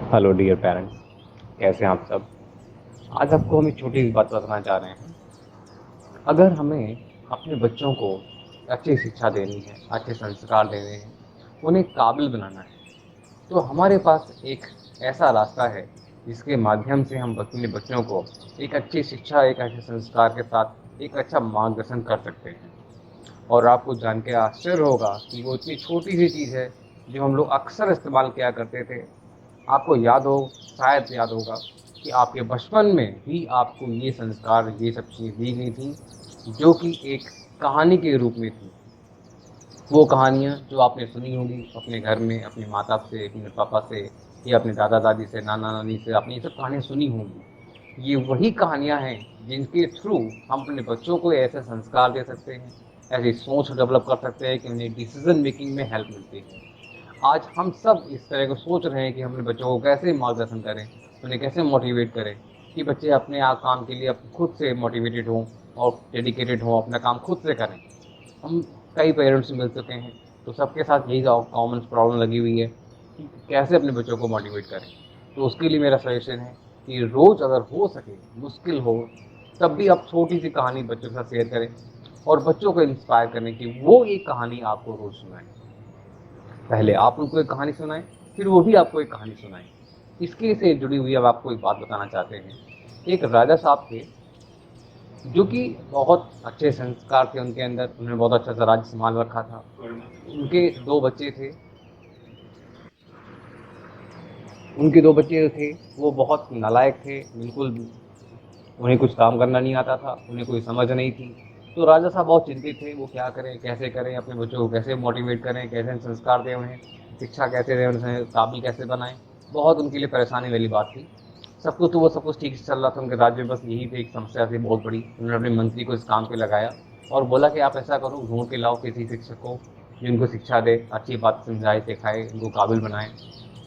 Hello dear parents, कैसे हैं आप सब। आज आपको हम एक छोटी सी बात बताना चाह रहे हैं। अगर हमें अपने बच्चों को अच्छी शिक्षा देनी है, अच्छे संस्कार देने हैं, उन्हें काबिल बनाना है, तो हमारे पास एक ऐसा रास्ता है जिसके माध्यम से हम अपने बच्चों को एक अच्छी शिक्षा, एक अच्छे संस्कार के साथ एक अच्छा मार्गदर्शन कर सकते हैं। और आपको जान के आश्चर्य होगा कि वो इतनी छोटी सी चीज़ है जो हम लोग अक्सर इस्तेमाल किया करते थे। आपको याद हो, शायद याद होगा कि आपके बचपन में भी आपको ये संस्कार, ये सब चीज़ दी गई थी जो कि एक कहानी के रूप में थी। वो कहानियाँ जो आपने सुनी होंगी अपने घर में, अपने माता से, अपने पापा से, या अपने दादा दादी से, नाना नानी से, आपने ये सब कहानियाँ सुनी होंगी। ये वही कहानियाँ हैं जिनके थ्रू हम अपने बच्चों को ऐसे संस्कार दे सकते हैं, ऐसी सोच डेवलप कर सकते हैं कि उन्हें डिसीजन मेकिंग में हेल्प मिलती है। आज हम सब इस तरह को सोच रहे हैं कि हम अपने बच्चों को कैसे मार्गदर्शन करें, उन्हें कैसे मोटिवेट करें कि बच्चे अपने आप काम के लिए खुद से मोटिवेटेड हों और डेडिकेटेड हों, अपना काम खुद से करें। हम कई पेरेंट्स से मिल चुके हैं, तो सबके साथ यही कॉमन प्रॉब्लम लगी हुई है कि कैसे अपने बच्चों को मोटिवेट करें। तो उसके लिए मेरा सजेशन है कि रोज़ अगर हो सके, मुश्किल हो, तब भी आप छोटी सी कहानी बच्चों के साथ शेयर करें और बच्चों को इंस्पायर करें कि वो एक कहानी आपको रोज़ सुनाएं। पहले आप उनको एक कहानी सुनाएं, फिर वो भी आपको एक कहानी सुनाएं। इसके से जुड़ी हुई अब आपको एक बात बताना चाहते हैं। एक राजा साहब थे जो कि बहुत अच्छे संस्कार थे उनके अंदर, उन्होंने बहुत अच्छा सा राज्य संभाल रखा था। उनके दो बच्चे थे। उनके दो बच्चे जो थे वो बहुत नालायक थे, बिल्कुल उन्हें कुछ काम करना नहीं आता था, उन्हें कोई समझ नहीं थी। तो राजा साहब बहुत चिंतित थे, वो क्या करें, कैसे करें, अपने बच्चों को कैसे मोटिवेट करें, कैसे संस्कार दें उन्हें, शिक्षा कैसे दें, उन्हें काबिल कैसे बनाएं। बहुत उनके लिए परेशानी वाली बात थी। सब कुछ ठीक से चल रहा था उनके राज्य में, बस यही थी एक समस्या थी बहुत बड़ी। उन्होंने अपने मंत्री को इस काम पे लगाया और बोला कि आप ऐसा करो, ढूंढ के लाओ किसी शिक्षक को जो इनको शिक्षा दे, अच्छी बात समझाए, सिखाए, इनको काबिल बनाए।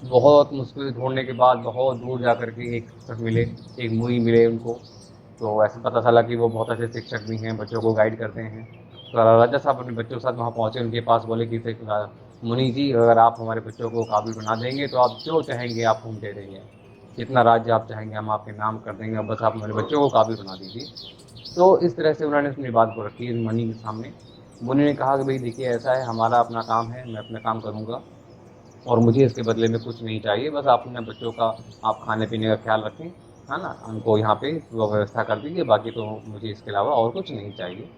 बहुत मुश्किल ढूंढने के बाद बहुत दूर जा करके एक शिक्षक मिले, एक मुनि मिले उनको। तो ऐसे पता चला कि वो बहुत अच्छे शिक्षक भी हैं, बच्चों को गाइड करते हैं। तो राजा साहब अपने बच्चों के साथ वहाँ पहुँचे, उनके पास बोले कि मुनि जी, अगर आप हमारे बच्चों को काबिल बना देंगे तो आप जो चाहेंगे आप हम दे देंगे, जितना राज्य आप चाहेंगे हम आपके नाम कर देंगे, बस आप हमारे बच्चों को काबिल बना दीजिए। तो इस तरह से उन्होंने अपनी बात को रखी मुनि के सामने। मुनि ने कहा कि भाई देखिए, ऐसा है, हमारा अपना काम है, मैं अपना काम करूँगा और मुझे इसके बदले में कुछ नहीं चाहिए, बस आप अपने बच्चों का आप खाने पीने का ख्याल रखें, है ना, उनको यहाँ पे वो व्यवस्था कर दीजिए, बाकी तो मुझे इसके अलावा और कुछ नहीं चाहिए।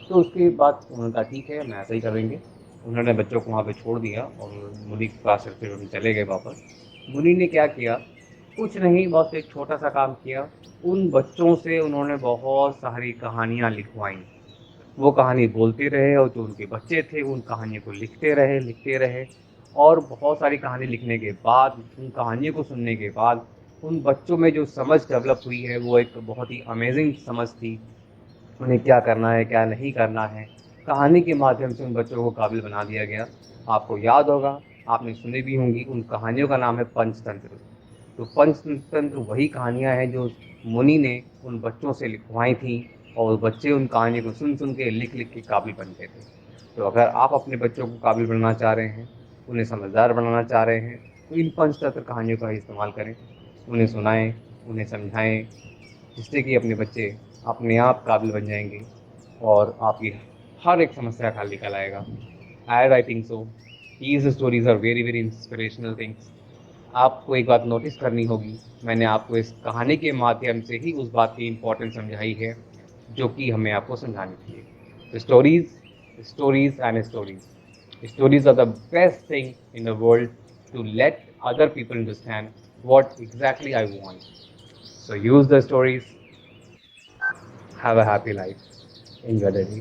तो उसके बाद उन्होंने कहा ठीक है, मैं ऐसा ही करेंगे। उन्होंने बच्चों को वहाँ पे छोड़ दिया और मुनि के पास से फिर हम चले गए वापस। मुनि ने क्या किया, कुछ नहीं, बस एक छोटा सा काम किया। उन बच्चों से उन्होंने बहुत सारी कहानियाँ लिखवाई। वो कहानी बोलते रहे और जो उनके बच्चे थे उन कहानियों को लिखते रहे। और बहुत सारी कहानी लिखने के बाद, उन कहानियों को सुनने के बाद, उन बच्चों में जो समझ डेवलप हुई है वो एक बहुत ही अमेजिंग समझ थी। उन्हें क्या करना है, क्या नहीं करना है, कहानी के माध्यम से उन बच्चों को काबिल बना दिया गया। आपको याद होगा, आपने सुनी भी होंगी, उन कहानियों का नाम है पंचतंत्र। तो पंचतंत्र वही कहानियाँ हैं जो मुनि ने उन बच्चों से लिखवाई थी और बच्चे उन कहानी को सुन सुन के, लिख लिख के काबिल बनते थे। तो अगर आप अपने बच्चों को काबिल बनाना चाह रहे हैं, उन्हें समझदार बनाना चाह रहे हैं, तो इन पंचतंत्र कहानियों का ही इस्तेमाल करें। उन्हें सुनाएं, उन्हें समझाएं, जिससे कि अपने बच्चे अपने आप काबिल बन जाएंगे और आपकी हर एक समस्या का हल निकल आएगा। I think so these stories are very very inspirational things. आपको एक बात नोटिस करनी होगी, मैंने आपको इस कहानी के माध्यम से ही उस बात की इम्पोर्टेंस समझाई है जो कि हमें आपको समझानी थी। Stories, stories and stories, stories are the best thing in the world to let other people understand what exactly I want. So use the stories. Have a happy life. Enjoy the day.